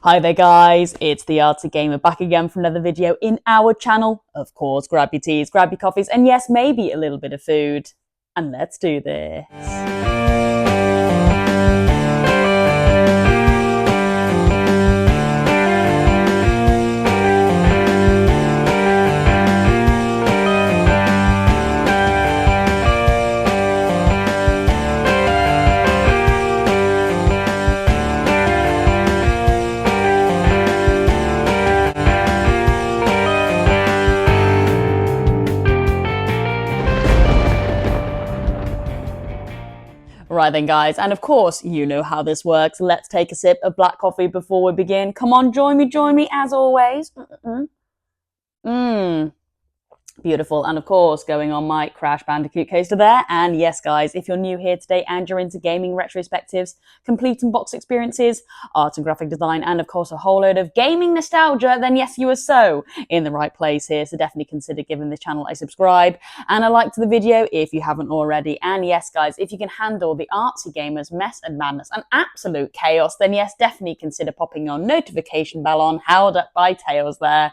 Hi there guys, it's the Artsy Gamer back again for another video in our channel. Of course, grab your teas, grab your coffees, and yes, maybe a little bit of food. And let's do this. Right then guys, and of course, you know how this works. Let's take a sip of black coffee before we begin. Come on, join me as always. Beautiful. And of course, going on my Crash Bandicoot coaster there. And yes, guys, if you're new here today and you're into gaming retrospectives, complete and box experiences, art and graphic design, and of course a whole load of gaming nostalgia, then yes, you are so in the right place here. So definitely consider giving this channel a subscribe and a like to the video if you haven't already. And yes, guys, if you can handle the Artsy Gamers mess and madness and absolute chaos, then yes, definitely consider popping your notification bell on, held up by Tails there.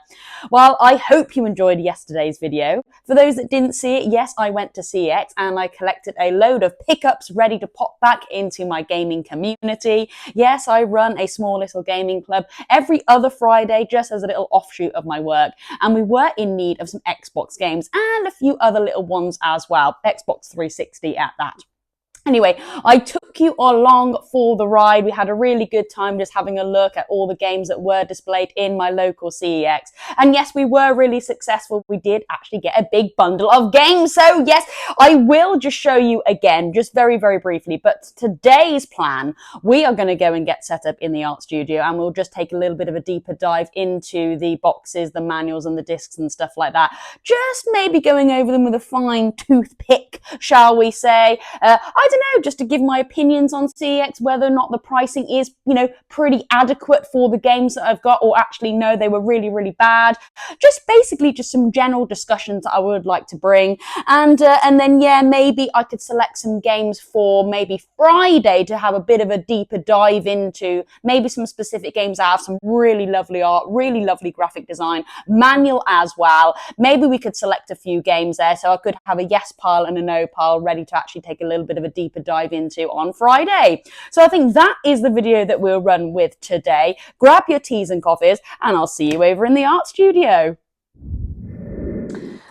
Well, I hope you enjoyed yesterday's video. For those that didn't see it, yes, I went to CEX and I collected a load of pickups ready to pop back into my gaming community. Yes, I run a small little gaming club every other Friday just as a little offshoot of my work. And we were in need of some Xbox games and a few other little ones as well. Xbox 360 at that. Anyway, I took you along for the ride. We had a really good time just having a look at all the games that were displayed in my local CEX. And yes, we were really successful. We did actually get a big bundle of games. So yes, I will just show you again, just very, very briefly. But today's plan, we are going to go and get set up in the art studio and we'll just take a little bit of a deeper dive into the boxes, the manuals and the discs and stuff like that. Just maybe going over them with a fine toothpick, shall we say. I don't know, just to give my opinions on CEX, whether or not the pricing is, pretty adequate for the games that I've got, or actually no, they were really, really bad. Just basically just some general discussions that I would like to bring. And then, yeah, maybe I could select some games for maybe Friday to have a bit of a deeper dive into, maybe some specific games that have some really lovely art, really lovely graphic design, manual as well. Maybe we could select a few games there, so I could have a yes pile and a no pile ready to actually take a little bit of a deeper dive into on Friday. So I think that is the video that we'll run with today. Grab your teas and coffees and I'll see you over in the art studio.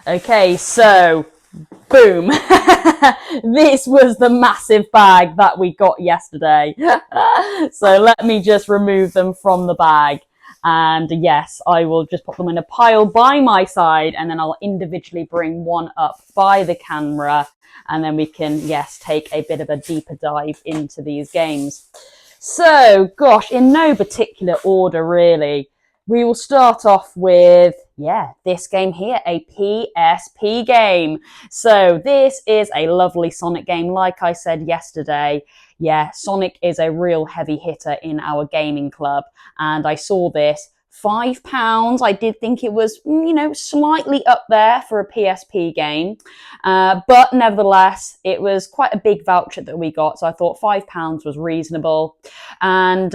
Okay, so boom. This was the massive bag that we got yesterday. So let me just remove them from the bag. And yes, I will just put them in a pile by my side and then I'll individually bring one up by the camera. And then we can, yes, take a bit of a deeper dive into these games. So, gosh, in no particular order, really. We will start off with, this game here, a PSP game. So this is a lovely Sonic game. Like I said yesterday, Sonic is a real heavy hitter in our gaming club. And I saw this. £5. I did think it was, slightly up there for a PSP game. But nevertheless, it was quite a big voucher that we got. So I thought £5 was reasonable. And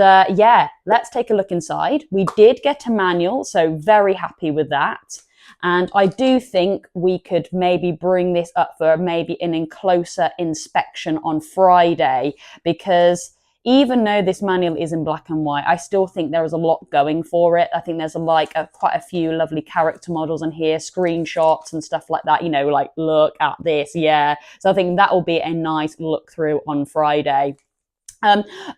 let's take a look inside. We did get a manual, so very happy with that. And I do think we could maybe bring this up for maybe an closer inspection on Friday, because even though this manual is in black and white, I still think there is a lot going for it. I think there's quite a few lovely character models in here, screenshots and stuff like that, like look at this, So I think that will be a nice look through on Friday.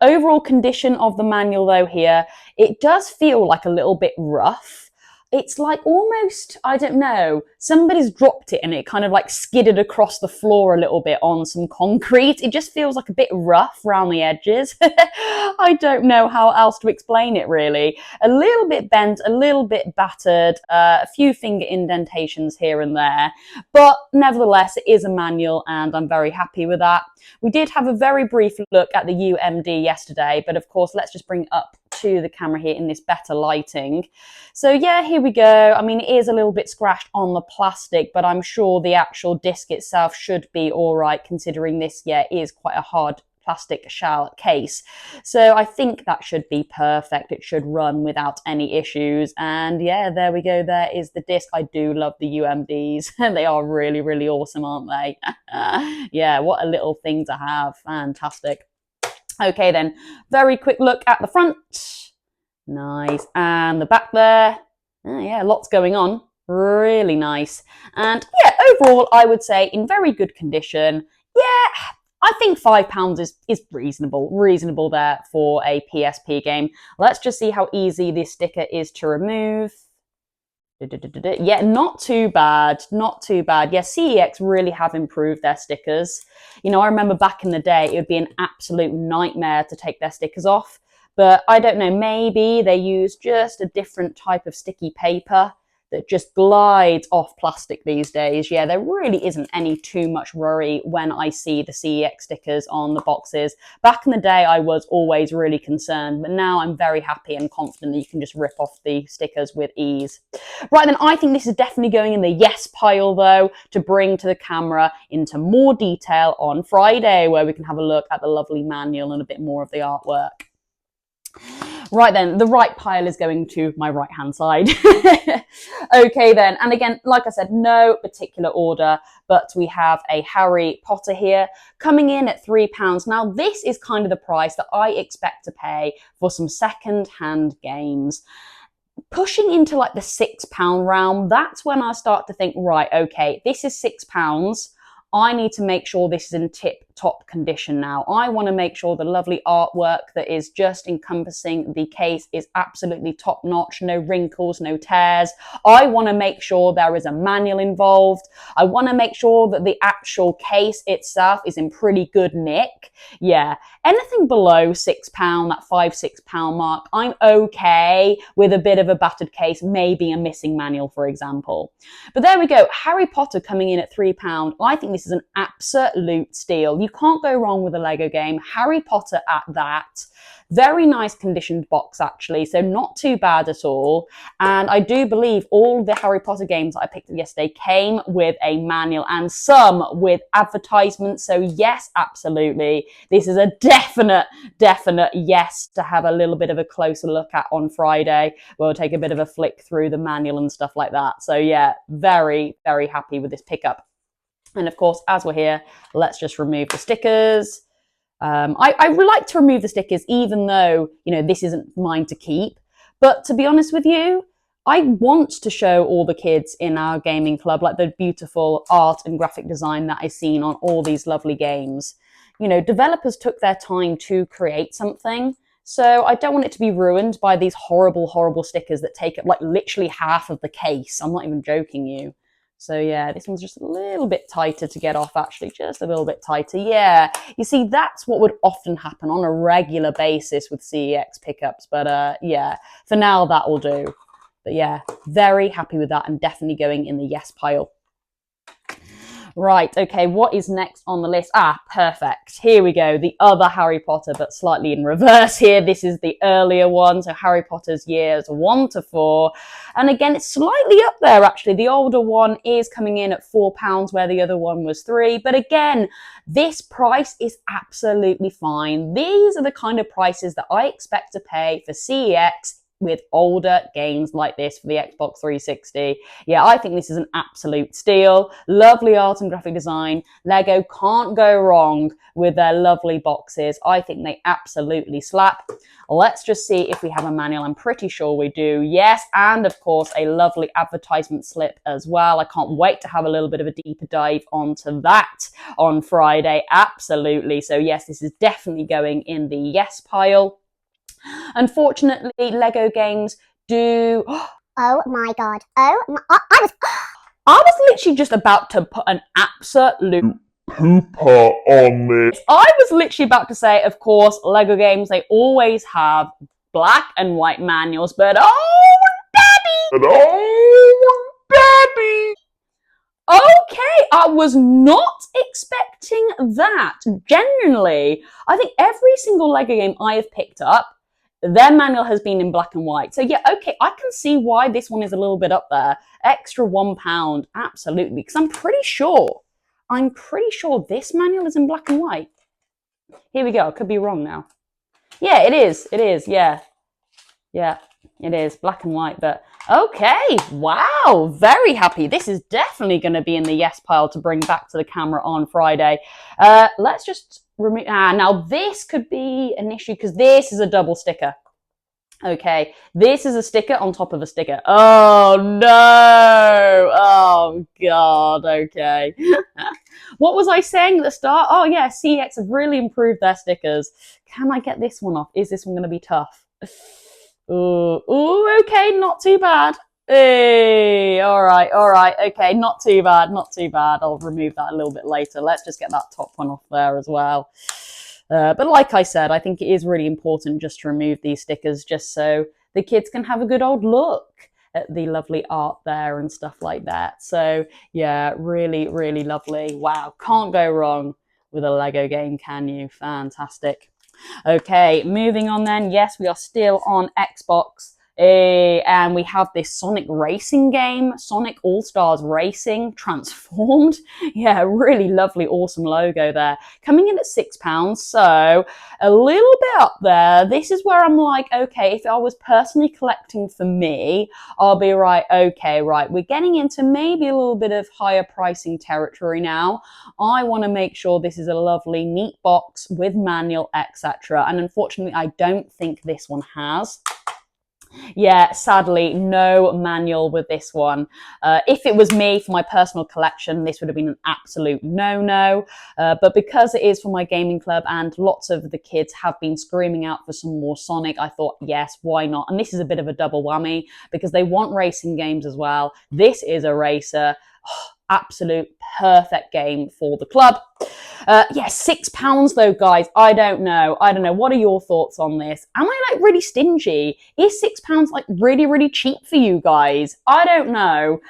Overall condition of the manual though here, it does feel like a little bit rough. It's like almost, I don't know, somebody's dropped it and it kind of like skidded across the floor a little bit on some concrete. It just feels like a bit rough around the edges. I don't know how else to explain it really. A little bit bent, a little bit battered, a few finger indentations here and there. But nevertheless, it is a manual and I'm very happy with that. We did have a very brief look at the UMD yesterday, but of course, let's just bring it up to the camera here in this better lighting. So here we go. I mean, it is a little bit scratched on the plastic, but I'm sure the actual disc itself should be all right, considering this, is quite a hard plastic shell case. So I think that should be perfect. It should run without any issues. And yeah, there we go. There is the disc. I do love the UMDs. They are really, really awesome, aren't they? Yeah, what a little thing to have. Fantastic. Okay then, very quick look at the front. Nice. And the back there. Oh, yeah, lots going on. Really nice. And yeah, overall, I would say in very good condition. Yeah, I think £5 is reasonable there for a PSP game. Let's just see how easy this sticker is to remove. Yeah, not too bad. Not too bad. Yeah, CEX really have improved their stickers. You know, I remember back in the day, it would be an absolute nightmare to take their stickers off. But I don't know, maybe they use just a different type of sticky paper that just glides off plastic these days. Yeah, there really isn't any too much worry when I see the CEX stickers on the boxes. Back in the day, I was always really concerned, but now I'm very happy and confident that you can just rip off the stickers with ease. Right then, I think this is definitely going in the yes pile though, to bring to the camera into more detail on Friday, where we can have a look at the lovely manual and a bit more of the artwork. Right then, the right pile is going to my right hand side. Okay then, and again, like I said, no particular order, but we have a Harry Potter here coming in at £3. Now this is kind of the price that I expect to pay for some second-hand games. Pushing into like the £6 realm, that's when I start to think, right, okay, this is £6. I need to make sure this is in tip-top condition now. I want to make sure the lovely artwork that is just encompassing the case is absolutely top-notch, no wrinkles, no tears. I want to make sure there is a manual involved. I want to make sure that the actual case itself is in pretty good nick. Yeah, anything below £6, that £5-6 mark, I'm okay with a bit of a battered case, maybe a missing manual, for example. But there we go, Harry Potter coming in at £3. I think this is an absolute steal. You can't go wrong with a Lego game. Harry Potter at that. Very nice conditioned box, actually, so not too bad at all. And I do believe all the Harry Potter games that I picked up yesterday came with a manual and some with advertisements. So yes, absolutely. This is a definite yes to have a little bit of a closer look at on Friday. We'll take a bit of a flick through the manual and stuff like that. So yeah, very, very happy with this pickup. And of course, as we're here, let's just remove the stickers. I like to remove the stickers, even though, you know, this isn't mine to keep. But to be honest with you, I want to show all the kids in our gaming club, like the beautiful art and graphic design that I've seen on all these lovely games. You know, developers took their time to create something. So I don't want it to be ruined by these horrible, horrible stickers that take up like literally half of the case. I'm not even joking you. So yeah, this one's just a little bit tighter to get off, actually, just a little bit tighter. Yeah, you see, that's what would often happen on a regular basis with CEX pickups. But yeah, for now, that will do. But yeah, very happy with that and definitely going in the yes pile. Right, okay, what is next on the list? Ah, perfect. Here we go, the other Harry Potter, but slightly in reverse here. This is the earlier one, so Harry Potter's years 1 to 4. And again, it's slightly up there, actually. The older one is coming in at £4, where the other one was £3. But again, this price is absolutely fine. These are the kind of prices that I expect to pay for CEX with older games like this for the Xbox 360. Yeah, I think this is an absolute steal. Lovely art and graphic design. Lego can't go wrong with their lovely boxes. I think they absolutely slap. Let's just see if we have a manual. I'm pretty sure we do. Yes, and of course a lovely advertisement slip as well. I can't wait to have a little bit of a deeper dive onto that on Friday. Absolutely. So yes, this is definitely going in the yes pile. Unfortunately, Lego games do. Oh my god! I was literally just about to put an absolute pooper on this. I was literally about to say, of course, Lego games, they always have black and white manuals, but oh, daddy! Okay, I was not expecting that. Genuinely, I think every single Lego game I have picked up, their manual has been in black and white. So yeah, okay, I can see why this one is a little bit up there. Extra £1, absolutely. Because I'm pretty sure this manual is in black and white. Here we go. I could be wrong now. Yeah, it is. It is. Yeah. Yeah, it is. Black and white, but okay. Wow. Very happy. This is definitely going to be in the yes pile to bring back to the camera on Friday. Let's just remove... now this could be an issue because this is a double sticker. Okay, this is a sticker on top of a sticker. Oh no! Oh god, okay. What was I saying at the start? Oh yeah, CEX have really improved their stickers. Can I get this one off? Is this one going to be tough? Ooh, okay, not too bad. Hey, all right, okay, not too bad. I'll remove that a little bit later. Let's just get that top one off there as well. But like I said, I think it is really important just to remove these stickers just so the kids can have a good old look at the lovely art there and stuff like that. So yeah, really, really lovely. Wow, can't go wrong with a Lego game, can you? Fantastic. Okay, moving on then. Yes, we are still on Xbox. And we have this Sonic racing game, Sonic All-Stars Racing transformed. Yeah, really lovely, awesome logo there. Coming in at £6, so a little bit up there. This is where I'm like, okay, if I was personally collecting for me, I'll be right, okay, right, we're getting into maybe a little bit of higher pricing territory now. I want to make sure this is a lovely, neat box with manual, etc. And unfortunately, I don't think this one has. Yeah, sadly, no manual with this one. If it was me for my personal collection, this would have been an absolute no-no. But because it is for my gaming club and lots of the kids have been screaming out for some more Sonic, I thought, yes, why not? And this is a bit of a double whammy because they want racing games as well. This is a racer. Oh, absolute perfect game for the club. Yeah, £6 though, guys. I don't know. What are your thoughts on this? Am I like really stingy? Is £6 like really, really cheap for you guys? I don't know.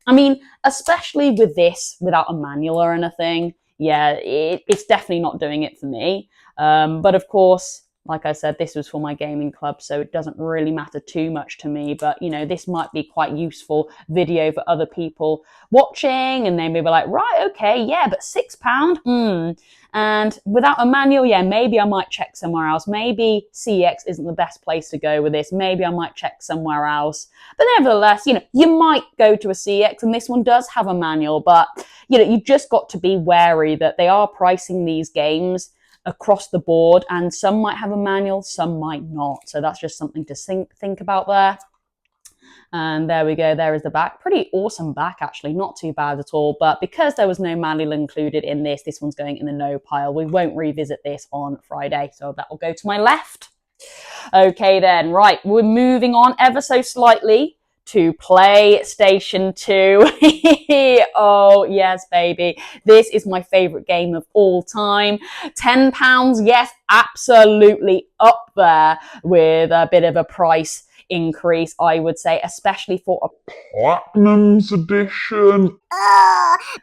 I mean, especially with this, without a manual or anything. Yeah, it's definitely not doing it for me. But of course, like I said, this was for my gaming club, so it doesn't really matter too much to me. But, you know, this might be quite useful video for other people watching, and they may be like, right, okay, yeah, but £6? And without a manual, yeah, maybe I might check somewhere else. Maybe CEX isn't the best place to go with this. Maybe I might check somewhere else. But nevertheless, you know, you might go to a CEX, and this one does have a manual, but, you know, you've just got to be wary that they are pricing these games across the board, and some might have a manual, some might not. So that's just something to think about there. And there we go, there is the back. Pretty awesome back, actually, not too bad at all. But because there was no manual included in this, this one's going in the no pile. We won't revisit this on Friday, so that will go to my left. Okay then, right, we're moving on ever so slightly to PlayStation 2. Oh, yes, baby. This is my favorite game of all time. £10, yes, absolutely up there with a bit of a price increase, I would say, especially for a Platinum's edition.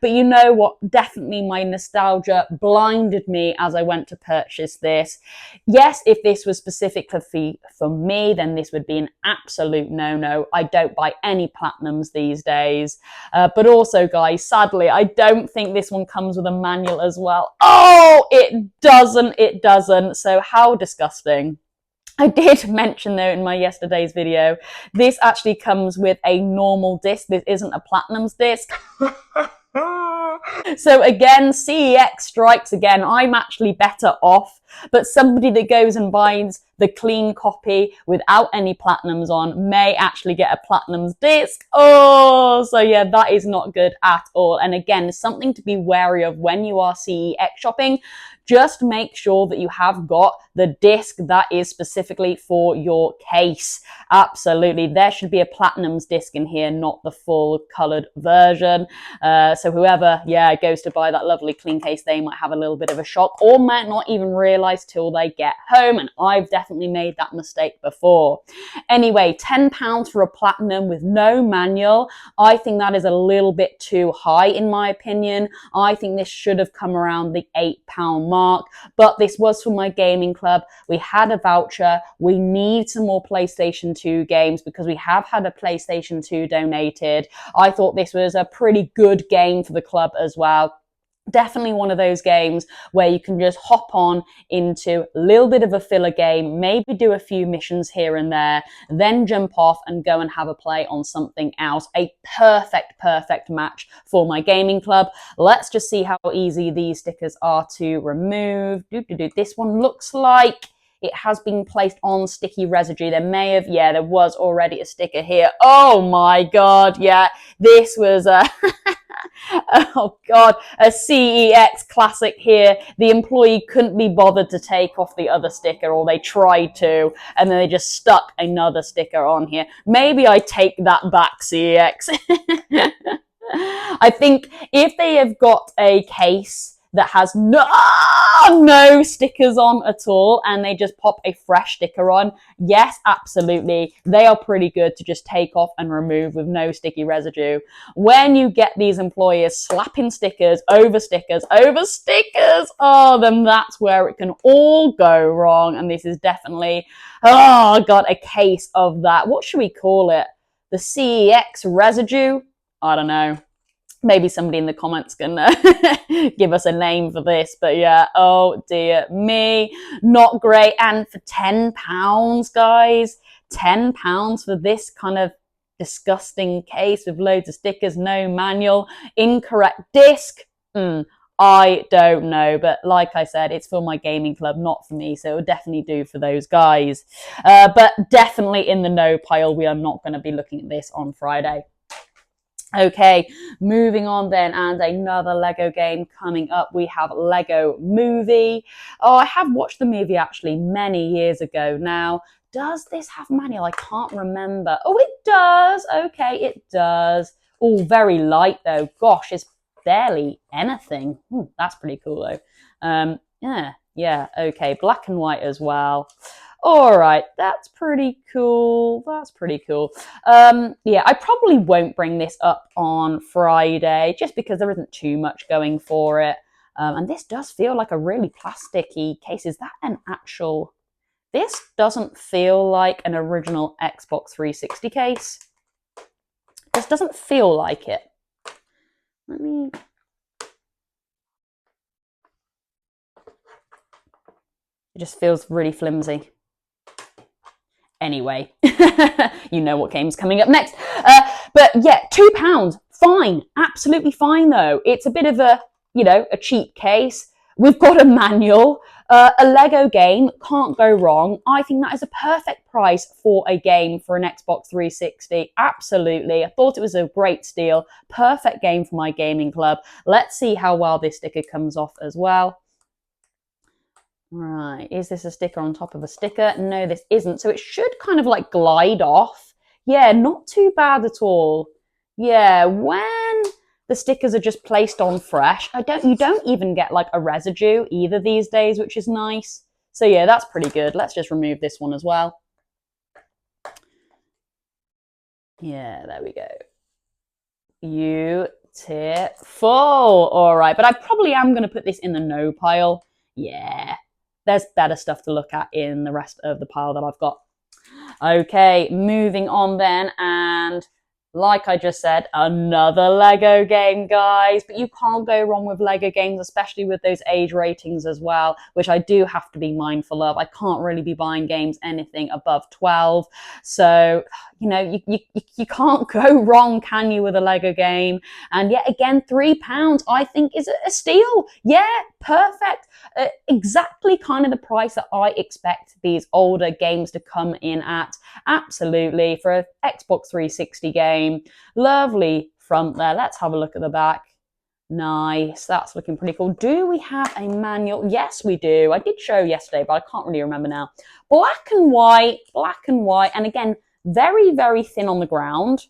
But you know what? Definitely my nostalgia blinded me as I went to purchase this. Yes, if this was specifically for me, then this would be an absolute no-no. I don't buy any Platinums these days. But also, guys, sadly, I don't think this one comes with a manual as well. Oh, it doesn't. So how disgusting. I did mention though in my yesterday's video, this actually comes with a normal disc. This isn't a Platinum's disc. So again, CEX strikes again. I'm actually better off, but somebody that goes and buys the clean copy without any Platinums on may actually get a Platinum's disc. Oh, so yeah, that is not good at all. And again, something to be wary of when you are CEX shopping. Just make sure that you have got the disc that is specifically for your case. Absolutely. There should be a Platinum's disc in here, not the full colored version. So whoever, goes to buy that lovely clean case, they might have a little bit of a shock or might not even realize till they get home. And I've definitely made that mistake before. Anyway, £10 for a Platinum with no manual. I think that is a little bit too high in my opinion. I think this should have come around the £8 mark, but this was for my gaming club. We had a voucher. We need some more PlayStation 2 games because we have had a PlayStation 2 donated. I thought this was a pretty good game for the club as well. Definitely one of those games where you can just hop on into a little bit of a filler game, maybe do a few missions here and there, then jump off and go and have a play on something else. A perfect match for my gaming club. Let's just see how easy these stickers are to remove. This one looks like it has been placed on sticky residue. There was already a sticker here. Oh my God, yeah, this was a... Oh God, a CEX classic here. The employee couldn't be bothered to take off the other sticker, or they tried to, and then they just stuck another sticker on here. Maybe I take that back, CEX. I think if they have got a case that has no stickers on at all, and they just pop a fresh sticker on, yes, absolutely, they are pretty good to just take off and remove with no sticky residue. When you get these employers slapping stickers over stickers over stickers, oh, then that's where it can all go wrong. And this is definitely, oh God, a case of that. What should we call it? The CEX residue? I don't know. Maybe somebody in the comments can give us a name for this. But yeah, oh dear me, not great. And for £10, guys, £10 for this kind of disgusting case with loads of stickers, no manual, incorrect disc. I don't know, but like I said, it's for my gaming club, not for me, so it will definitely do for those guys. But definitely in the no pile, we are not going to be looking at this on Friday. Okay, moving on then, and another Lego game coming up. We have Lego Movie. Oh, I have watched the movie actually many years ago now. Does this have manual? I can't remember. Oh, it does. Okay, it does. Oh, very light though. Gosh, it's barely anything. That's pretty cool though. Yeah, okay, black and white as well. All right, that's pretty cool. Yeah, I probably won't bring this up on Friday just because there isn't too much going for it. And this does feel like a really plasticky case. Is that an actual... This doesn't feel like an original Xbox 360 case. This doesn't feel like it. It just feels really flimsy. Anyway, you know what game's coming up next. But yeah, £2, fine, absolutely fine though. It's a bit of a, a cheap case. We've got a manual, a Lego game, can't go wrong. I think that is a perfect price for a game for an Xbox 360. Absolutely. I thought it was a great steal. Perfect game for my gaming club. Let's see how well this sticker comes off as well. Right, is this a sticker on top of a sticker? No, this isn't. So it should kind of like glide off. Yeah, not too bad at all. Yeah, when the stickers are just placed on fresh, you don't even get like a residue either these days, which is nice. So yeah, that's pretty good. Let's just remove this one as well. Yeah, there we go. Beautiful. All right, but I probably am going to put this in the no pile. Yeah. There's better stuff to look at in the rest of the pile that I've got. Okay, moving on then, and like I just said, another Lego game, guys. But you can't go wrong with Lego games, especially with those age ratings as well, which I do have to be mindful of. I can't really be buying games anything above 12. So, you can't go wrong, can you, with a Lego game? And yet again, £3, I think is a steal. Yeah, perfect. Exactly kind of the price that I expect these older games to come in at. Absolutely, for an Xbox 360 game. Lovely front there. Let's have a look at the back. Nice, that's looking pretty cool. Do we have a manual? Yes, we do. I did show yesterday, but I can't really remember now. Black and white, and again, very, very thin on the ground.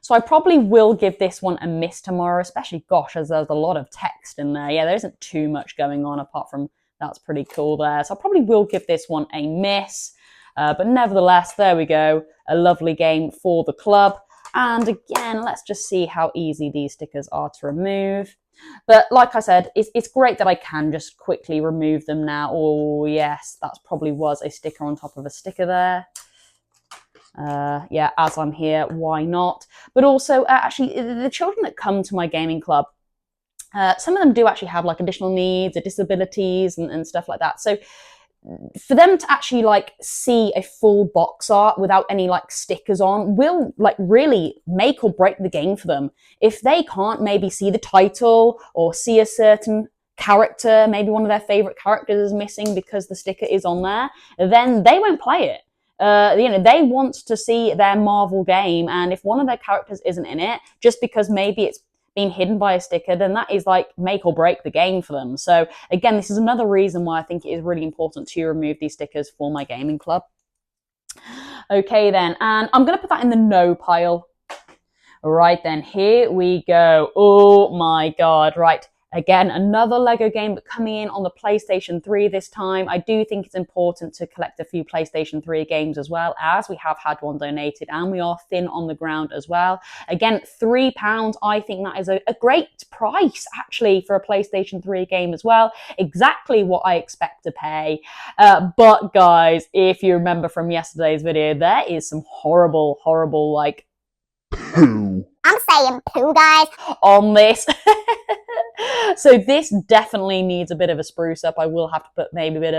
So I probably will give this one a miss tomorrow, especially, gosh, as there's a lot of text in there. Yeah, there isn't too much going on apart from that's pretty cool there. So I probably will give this one a miss. But nevertheless, there we go. A lovely game for the club. And again, let's just see how easy these stickers are to remove. But like I said, it's great that I can just quickly remove them now. Oh, yes, that probably was a sticker on top of a sticker there. Yeah, as I'm here, why not? But also, actually, the children that come to my gaming club, Some of them do actually have like additional needs or disabilities and stuff like that. So for them to actually like see a full box art without any like stickers on will like really make or break the game for them. If they can't maybe see the title or see a certain character, maybe one of their favorite characters is missing because the sticker is on there, then they won't play it. They want to see their Marvel game, and if one of their characters isn't in it, just because maybe it's been hidden by a sticker, then that is like make or break the game for them. So again, this is another reason why I think it is really important to remove these stickers for my gaming club. Okay then, and I'm going to put that in the no pile. Right then, here we go. Oh my God, right. Again, another Lego game, but coming in on the PlayStation 3 this time. I do think it's important to collect a few PlayStation 3 games as well, as we have had one donated and we are thin on the ground as well. Again, £3, I think that is a great price actually for a PlayStation 3 game as well. Exactly what I expect to pay. But guys, if you remember from yesterday's video, there is some horrible, like poo. I'm saying poo, guys. On this. So this definitely needs a bit of a spruce up. I will have to put maybe a bit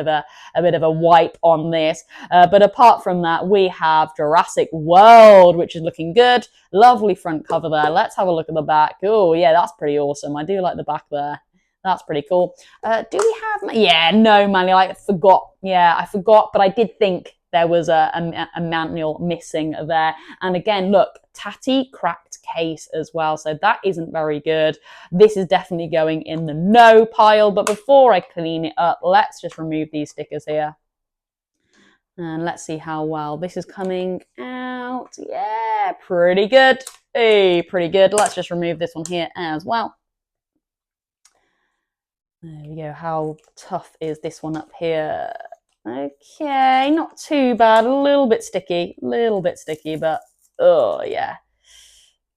of a wipe on this. But apart from that, we have Jurassic World, which is looking good. Lovely front cover there. Let's have a look at the back. Oh yeah, that's pretty awesome. I do like the back there. That's pretty cool. Do we have... Yeah, no manual. I forgot. Yeah, I forgot, but I did think there was a manual missing there. And again, look, tatty cracked case as well. So that isn't very good. This is definitely going in the no pile. But before I clean it up, let's just remove these stickers here. And let's see how well this is coming out. Yeah, pretty good. Hey, pretty good. Let's just remove this one here as well. There we go. How tough is this one up here? Okay, not too bad. A little bit sticky, but oh yeah.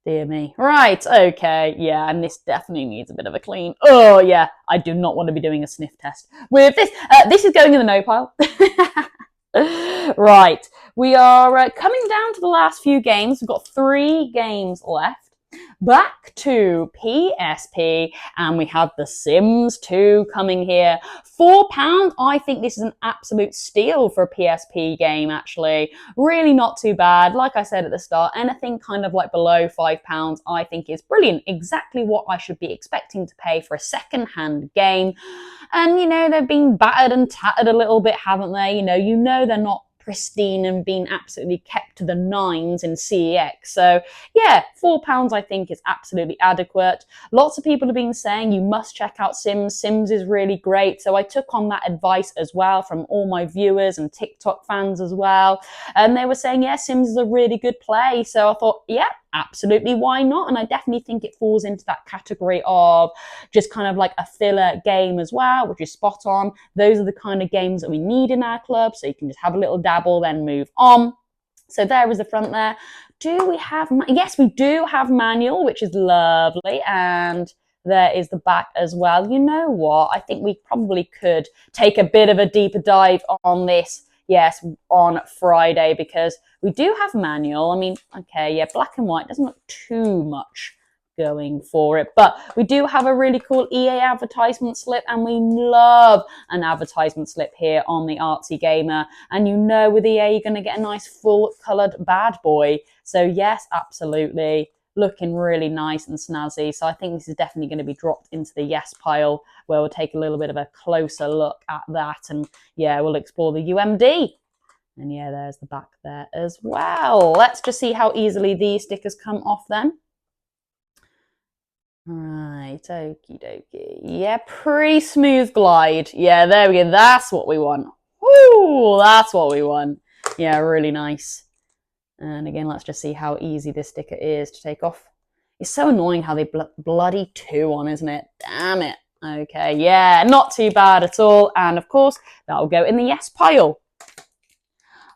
Dear me. Right, okay, yeah, and this definitely needs a bit of a clean. Oh yeah, I do not want to be doing a sniff test with this. This is going in the no pile. Right, we are coming down to the last few games. We've got 3 games left. Back to PSP, and we have The Sims 2 coming here. £4, I think this is an absolute steal for a PSP game, actually. Really not too bad. Like I said at the start, anything kind of like below £5, I think is brilliant. Exactly what I should be expecting to pay for a second-hand game. And, they've been battered and tattered a little bit, haven't they? You know they're not pristine and being absolutely kept to the nines in CEX. So yeah, £4 I think is absolutely adequate. Lots of people have been saying you must check out Sims. Sims is really great. So I took on that advice as well from all my viewers and TikTok fans as well. And they were saying, yeah, Sims is a really good play. So I thought, yeah, absolutely, why not? And I definitely think it falls into that category of just kind of like a filler game as well, which is spot on. Those are the kind of games that we need in our club, so you can just have a little dabble, then move on. So there is the front there. Do we have... Yes, we do have manual, which is lovely, and there is the back as well. You know what? I think we probably could take a bit of a deeper dive on this, yes, on Friday, because we do have manual. I mean, okay, yeah, black and white doesn't look too much going for it, but we do have a really cool EA advertisement slip, and we love an advertisement slip here on the Artsy Gamer. And with EA, you're going to get a nice full coloured bad boy. So yes, absolutely. Looking really nice and snazzy. So I think this is definitely going to be dropped into the yes pile, where we'll take a little bit of a closer look at that. And yeah, we'll explore the UMD. And yeah, there's the back there as well. Let's just see how easily these stickers come off then. Right, okie dokie. Yeah, pretty smooth glide. Yeah, there we go. That's what we want. Woo, that's what we want. Yeah, really nice. And again, let's just see how easy this sticker is to take off. It's so annoying how they bloody 2 on, isn't it? Damn it. Okay, yeah, not too bad at all. And of course, that will go in the yes pile.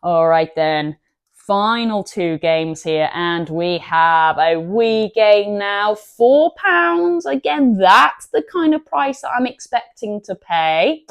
All right then. Final 2 games here, and we have a Wii game now. £4. Again, that's the kind of price that I'm expecting to pay.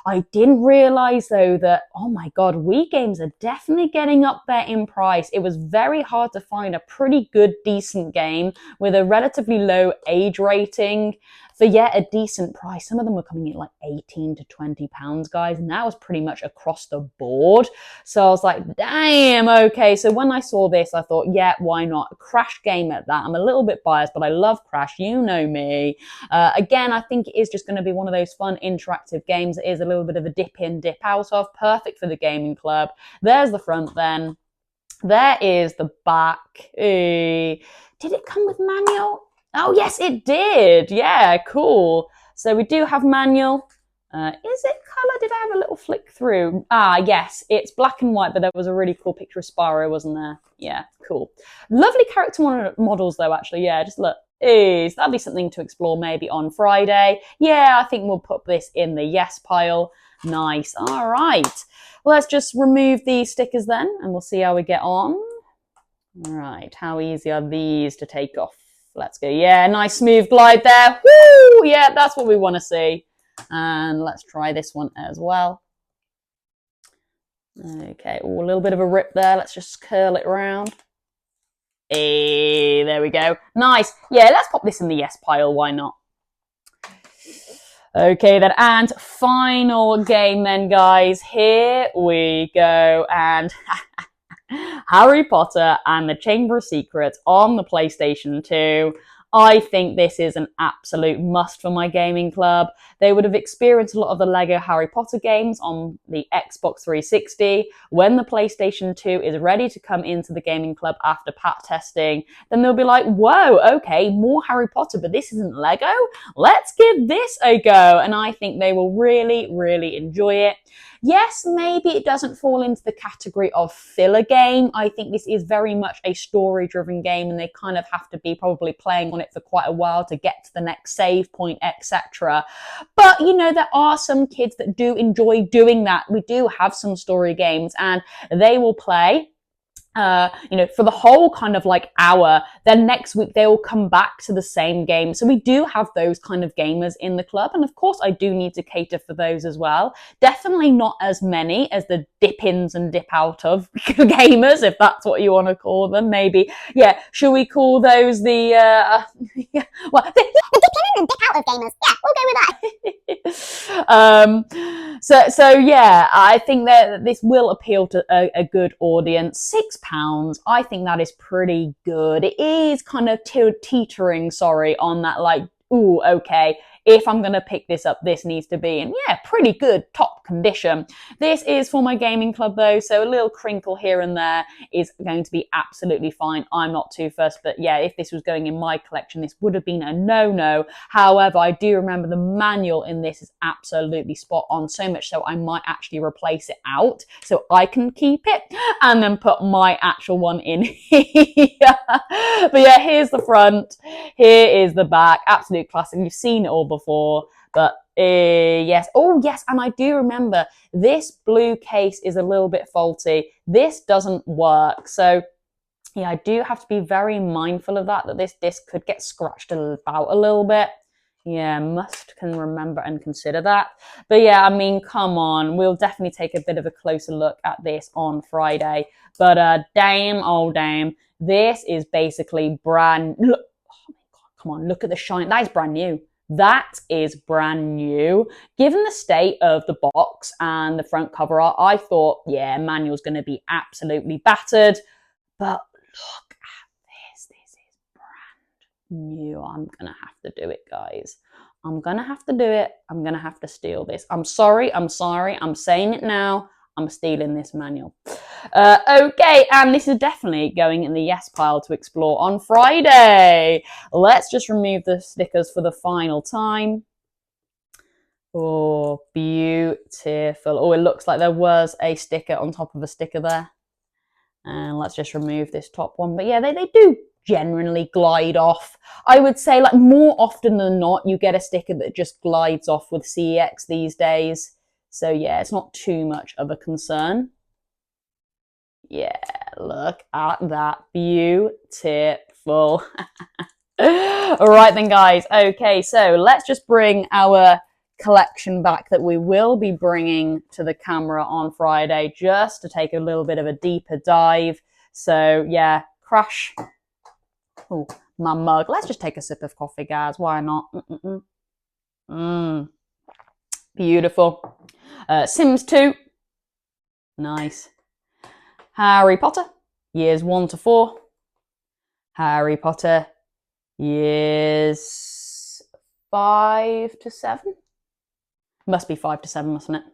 I didn't realize though that, oh my God, Wii games are definitely getting up there in price. It was very hard to find a pretty good, decent game with a relatively low age rating for yet a decent price. Some of them were coming in like 18 to 20 pounds, guys, and that was pretty much across the board. So I was like, damn, okay. So when I saw this, I thought, yeah, why not? A Crash game at that. I'm a little bit biased, but I love Crash. You know me. Again, I think it is just going to be one of those fun interactive games. It is a little bit of a dip in, dip out of. Perfect for the gaming club. There's the front then. There is the back. Did it come with manual? Oh, yes, it did. Yeah, cool. So we do have manual. Is it colour? Did I have a little flick through? Ah, yes, it's black and white, but there was a really cool picture of Spyro, wasn't there? Yeah, cool. Lovely character models, though, actually. Yeah, just look. So that'll be something to explore maybe on Friday. Yeah, I think we'll put this in the yes pile. Nice. All right. Let's just remove these stickers then, and we'll see how we get on. All right. How easy are these to take off? Let's go. Yeah, nice smooth glide there. Woo! Yeah, that's what we want to see. And let's try this one as well. Okay, a little bit of a rip there. Let's just curl it around. Hey, there we go. Nice. Yeah, let's pop this in the yes pile. Why not? Okay then, and final game then, guys. Here we go. And Harry Potter and the Chamber of Secrets on the PlayStation 2. I think this is an absolute must for my gaming club. They would have experienced a lot of the Lego Harry Potter games on the Xbox 360. When the PlayStation 2 is ready to come into the gaming club after pat testing, then they'll be like, whoa, okay, more Harry Potter, but this isn't Lego? Let's give this a go. And I think they will really, really enjoy it. Yes, maybe it doesn't fall into the category of filler game. I think this is very much a story-driven game, and they kind of have to be probably playing on it for quite a while to get to the next save point, etc. But, you know, there are some kids that do enjoy doing that. We do have some story games, and they will play for the whole kind of like hour. Then next week they will come back to the same game. So we do have those kind of gamers in the club. And of course I do need to cater for those as well. Definitely not as many as the dip ins and dip out of gamers, if that's what you want to call them. Maybe, yeah. Should we call those the, The dip in and dip out of gamers. Yeah, we'll go with that. So yeah, I think that this will appeal to a good audience. £6, I think that is pretty good. It is kind of teetering, on that like, ooh, okay, if I'm going to pick this up, this needs to be in, yeah, pretty good top condition. This is for my gaming club though, so a little crinkle here and there is going to be absolutely fine. I'm not too fussed, but yeah, if this was going in my collection, this would have been a no-no. However, I do remember the manual in this is absolutely spot on, so much so I might actually replace it out so I can keep it and then put my actual one in here. But yeah, here's the front, here is the back, absolute classic. You've seen it all before, but yes. Oh yes, and I do remember this blue case is a little bit faulty. This doesn't work, so yeah, I do have to be very mindful of that this disc could get scratched about a little bit. Yeah, can remember and consider that. But yeah, I mean, come on, we'll definitely take a bit of a closer look at this on Friday. But damn, oh damn, this is basically brand. Look, oh my God, come on, look at the shine. That is brand new. That is brand new. Given the state of the box and the front cover art, I thought, yeah, manual's going to be absolutely battered. But look at this. This is brand new. I'm going to have to do it, guys. I'm going to have to do it. I'm going to have to steal this. I'm sorry. I'm saying it now. I'm stealing this manual. Okay, and this is definitely going in the yes pile to explore on Friday. Let's just remove the stickers for the final time. Oh, beautiful. Oh, it looks like there was a sticker on top of a sticker there. And let's just remove this top one. But yeah, they do generally glide off. I would say, like, more often than not, you get a sticker that just glides off with CEX these days. So yeah, it's not too much of a concern. Yeah, look at that. Beautiful. All right then, guys. Okay, so let's just bring our collection back that we will be bringing to the camera on Friday, just to take a little bit of a deeper dive. So yeah, crash. Oh, my mug. Let's just take a sip of coffee, guys. Why not? Beautiful. Sims 2. Nice. Harry Potter, years 1 to 4. Harry Potter, years 5 to 7. Must be 5 to 7, mustn't it?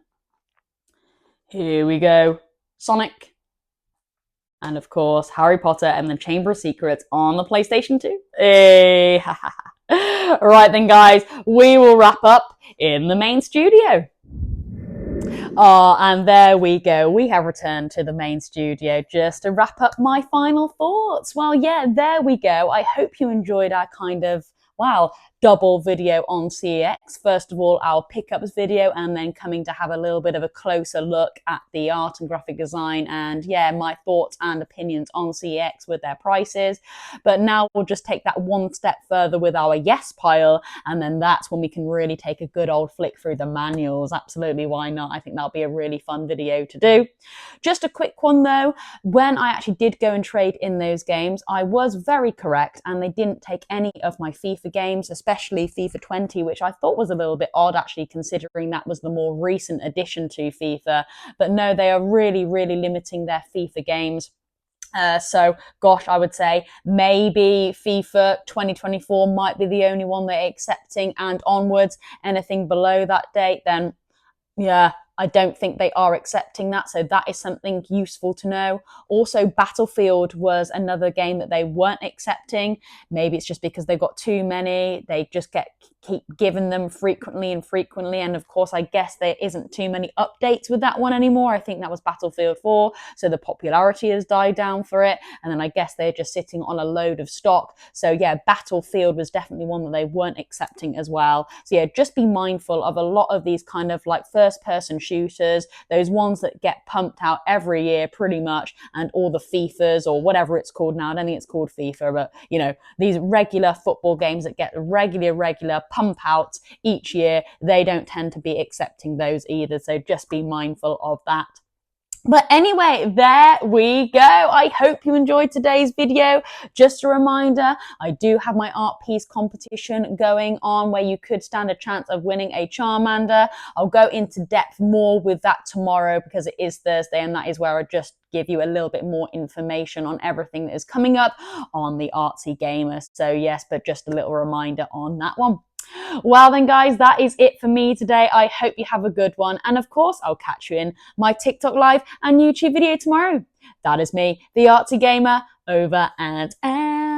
Here we go. Sonic. And of course, Harry Potter and the Chamber of Secrets on the PlayStation 2. Hey. Right then, guys, we will wrap up in the main studio. Oh, and there we go. We have returned to the main studio just to wrap up my final thoughts. Well, yeah, there we go. I hope you enjoyed our kind of, wow, double video on CEX. First of all, our pickups video, and then coming to have a little bit of a closer look at the art and graphic design and, yeah, my thoughts and opinions on CEX with their prices. But now we'll just take that one step further with our yes pile, and then that's when we can really take a good old flick through the manuals. Absolutely, why not? I think that'll be a really fun video to do. Just a quick one though, when I actually did go and trade in those games, I was very correct, and they didn't take any of my FIFA games, especially FIFA 20, which I thought was a little bit odd actually, considering that was the more recent addition to FIFA. But no, they are really, really limiting their FIFA games. So, gosh, I would say maybe FIFA 2024 might be the only one they're accepting, and onwards, anything below that date, then yeah, I don't think they are accepting that. So that is something useful to know. Also, Battlefield was another game that they weren't accepting. Maybe it's just because they've got too many. They just keep giving them frequently. And of course, I guess there isn't too many updates with that one anymore. I think that was Battlefield 4. So the popularity has died down for it. And then I guess they're just sitting on a load of stock. So yeah, Battlefield was definitely one that they weren't accepting as well. So yeah, just be mindful of a lot of these kind of like first-person shooters, those ones that get pumped out every year pretty much, and all the FIFAs or whatever it's called now. I don't think it's called FIFA, but you know, these regular football games that get regular pump outs each year, they don't tend to be accepting those either. So just be mindful of that. But anyway, there we go. I hope you enjoyed today's video. Just a reminder, I do have my art piece competition going on where you could stand a chance of winning a Charmander. I'll go into depth more with that tomorrow because it is Thursday, and that is where I just give you a little bit more information on everything that is coming up on the Artsy Gamer. So yes, but just a little reminder on that one. Well then guys, that is it for me today. I hope you have a good one. And of course, I'll catch you in my TikTok live and YouTube video tomorrow. That is me, the Artsy Gamer, over and out.